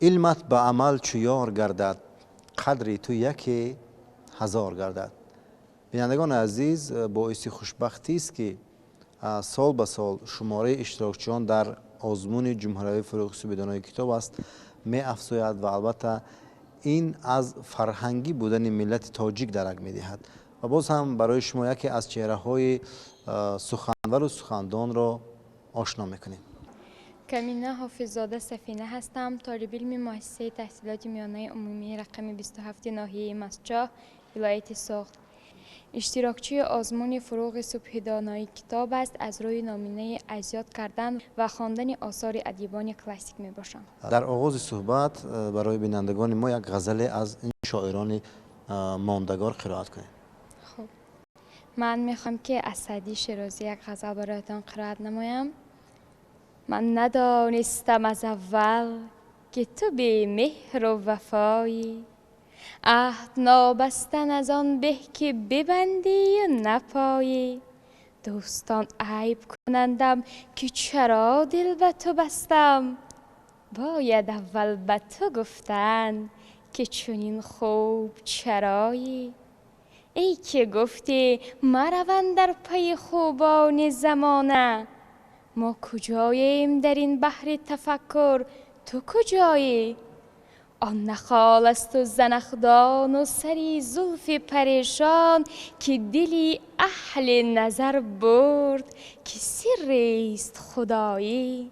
علمت به عمل چو یار گردد، قدری تو یکی هزار گردد. بینندگان عزیز، باعث خوشبختی است که سال به سال شماره اشتراکچیان در آزمون جمهوری فروغ بدانای کتاب است می افزاید و البته این از فرهنگی بودن ملت تاجیک درک می دهد. و باز هم برای شما یکی از چهره های سخنور و سخندان را آشنا میکنیم. کمینه حافظزاده سفینه هستم، طالب علم مؤسسه تحصیلات میانه عمومی رقم 27 ناحیه مسجد ولایت سوخت. اشتراکچی آزمون فروغ صبح دانایی کتاب است. از روی نامینه ازیاد کردن و خواندن آثار ادیبان کلاسیک می باشم. در آغاز صحبت برای بینندگان ما یک غزل از این شاعران ماندگار قرائت کنید. خب من میخوام که از سعدی شیرازی یک غزل برایتان قرائت نمایم. من ندانستم از اول که تو به مهر و وفایی، عهد نابستن از آن به که ببندی و نپایی. دوستان عیب کنندم که چرا دل به تو بستم، باید اول به تو گفتن که چنین خوب چرایی. ای که گفتی مروند در پی خوبان زمانه، ما کجاییم در این بحر تفکر، تو کجایی؟ آن نخال است و زنخدان و سری زلف پریشان که دلی اهل نظر برد که سریست خدایی.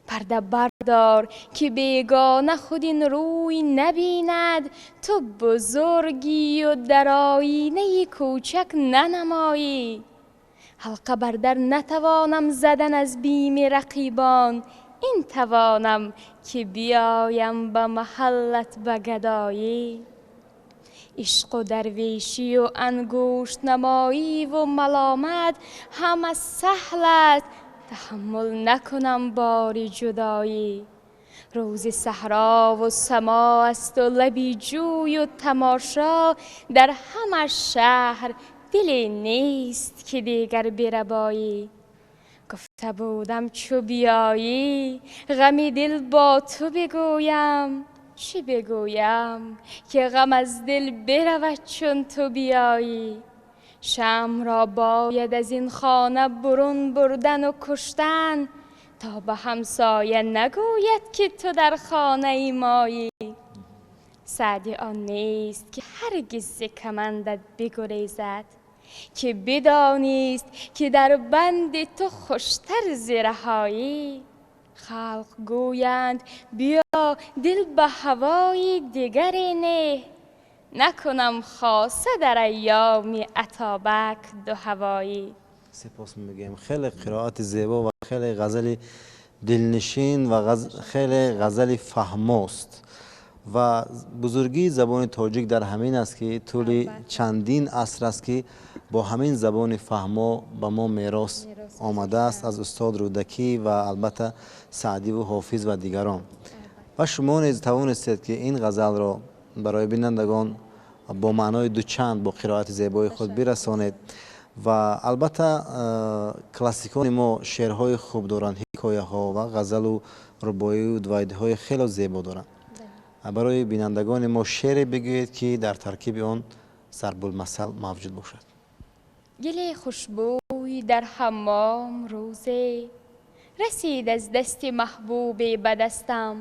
پرده بردار که بیگانه خود این روی نبیند، تو بزرگی و در آینه کوچک ننمایی. حلقه بر در نتوانم زدن از بیم رقیبان، این توانم که بیایم به محلت به گدایی. عشق و درویشی و انگشت نمایی و ملامت همه سهل است، تحمل نکنم بار جدایی. روز صحرا و سما است و لبی جوی و تماشا، در همه شهر دلی نیست که دیگر بربایی. گفته بودم چو بیایی غم دل با تو بگویم، چی بگویم که غم از دل برود چون تو بیایی. شمع را باید از این خانه برون بردن و کشتن، تا به همسایه نگوید که تو در خانه ای مایی. سعدی آن نیست که هرگز ز کمندت بگریزد، که بدانیست که در بند تو خوشتر ز رهایی. خلق گویند بیا دل به هوای دیگری نه، نکنم خاصه در ایام اتابک دو هوایی. سپاس میگیم. خیلی قرائت زیبا و خیلی غزل دلنشین و خیلی غزل فهماست. و بزرگی زبان تاجیک در همین است که طول چندین عصر است که با همین زبان فهما به ما میراث آمده است از استاد رودکی و البته سعدی و حافظ و دیگران. و شما نیز توانستید که این غزل را برای بینندگان با معنای دوچند با قرائت زیبای خود برسانید. و البته کلاسیکان ما شعرهای خوب دارند، حکایه ها و غزل و رباعی و دوایده های خیلی زیبا دارند. برای بینندگان ما شعر بگویید که در ترکیب آن ضرب المثل موجود باشد. گل خوشبوی در حمام روزه، رسید از دست محبوب به دستم.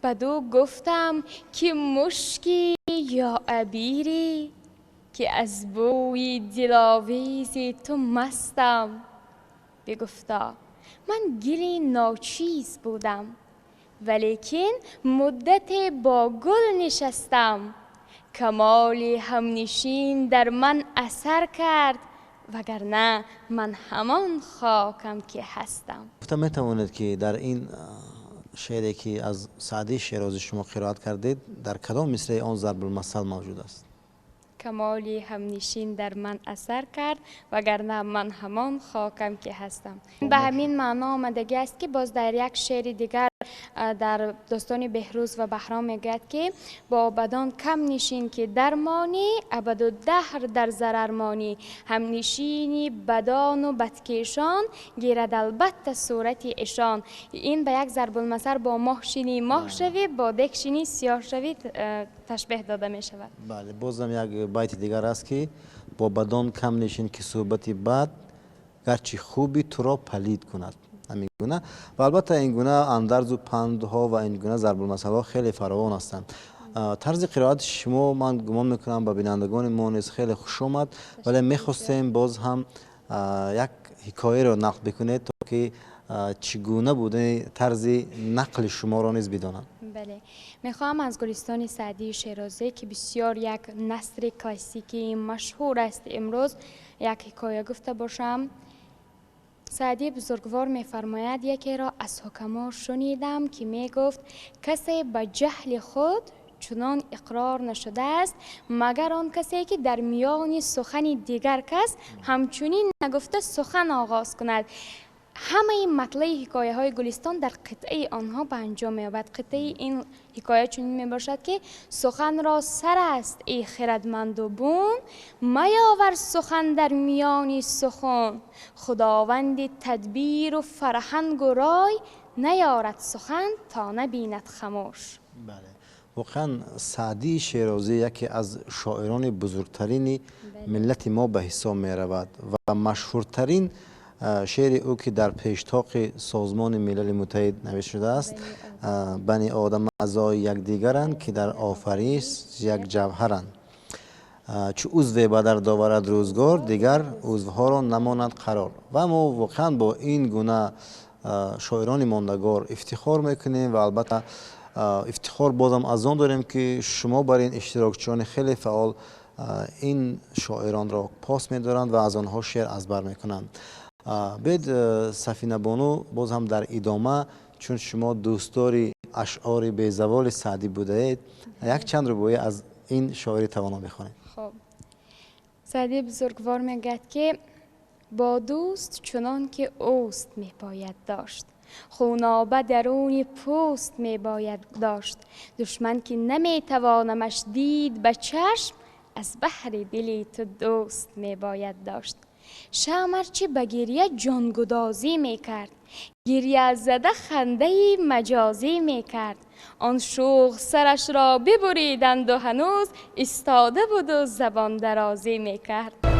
بدو گفتم که مشکی یا عبیری، که از بوی دلاویز تو مستم. بگفتا من گلی ناچیز بودم، ولیکن مدت با گل نشستم. کمال همنشین در من اثر کرد، وگرنه من همان خاکم که هستم. گفتم میتوانید که در این شعری که از سعدی شیرازی شما قرائت کردید در کدام مصرع آن ضرب المثل موجود است؟ کمالی همنشین در من اثر کرد، وگرنه من همان خاکم که هستم. به همین معنا آمدگی است که باز در یک شعر دیگر در داستان بهروز و بهرام میگوید که با بدان کم نشین که درمانی ابدالدهر در ضرر مانی، هم نشینی بدان و بدکشان گیرد البته صورت ایشان. این به یک ضرب المثل با ماه شینی ماه شوی، با دک شینی سیاه شوی تشبیه داده می شود. بله، بازم یک بیت دیگر است که با بدان کم نشین که صحبت بد گرچه خوبی تو را پلید کند. همین گونه و البته این گونه اندرز و پندها و این گونه ضرب المثل ها خیلی فراوان هستند. طرز قرائت شما من گمان میکنم به بینندگان ما نیز خیلی خوش آمد، ولی میخواستیم باز هم یک حکایه را نقل بکنید تا که چگونه بوده طرز نقل شما را نیز بدانم. بله، میخوام از گلستان سعدی شیرازی که بسیار یک نثر کلاسیکی مشهور است امروز یک حکایه گفته باشم. سعدی بزرگوار میفرماید یکی را از حکما شنیدم که میگفت کسی به جهل خود چنان اقرار نشده است مگر آن کسی که در میان سخن دیگر کس همچنین نگفته سخن آغاز کند. همه این مطلع حکایه های گلستان در قطعه آنها به انجام می‌یابد. قطعه این حکایه چنین میباشد که سخن را سر است ای خردمند و بون، میاور سخن در میان سخن، خداوند تدبیر و فرهنگ و رای، نیارد سخن تا نبیند خموش. بله، واقعا سعدی شیرازی یکی از شاعران بزرگترین ملت ما به حساب می رود و مشهورترین شعر او که در پیشتاق سازمان ملل متحد نوشته شده است، بنی آدم اعضای یکدیگرند که در آفرینش یک جوهرند، چو عضو به در داورد روزگار دیگر عضوها را نماند قرار. و ما واقعا با این گونه شاعران ماندگار افتخار میکنیم و البته افتخار بازم از آن داریم که شما برای این اشتراکچیان خیلی فعال این شاعران را پاس می‌دارند و از آنها شعر ازبر میکنند. بید سفینه بانو باز هم در ادامه، چون شما دوستدار اشعار بی‌زوال سعدی بوده اید، یک چند رباعی از این شاعری توانا بخوانید. خب، سعدی بزرگوار میگوید که با دوست چنان که اوست می باید داشت، خونابه درون پوست می باید داشت، دشمن که نمی توانمش دید به چشم، از بحر دلی تو دوست می باید داشت. شمع ارچه به گریه جانگدازی می کرد، گریه زده خنده مجازی می کرد، آن شوخ سرش را ببریدند و هنوز ایستاده بود و زبان درازی می کرد.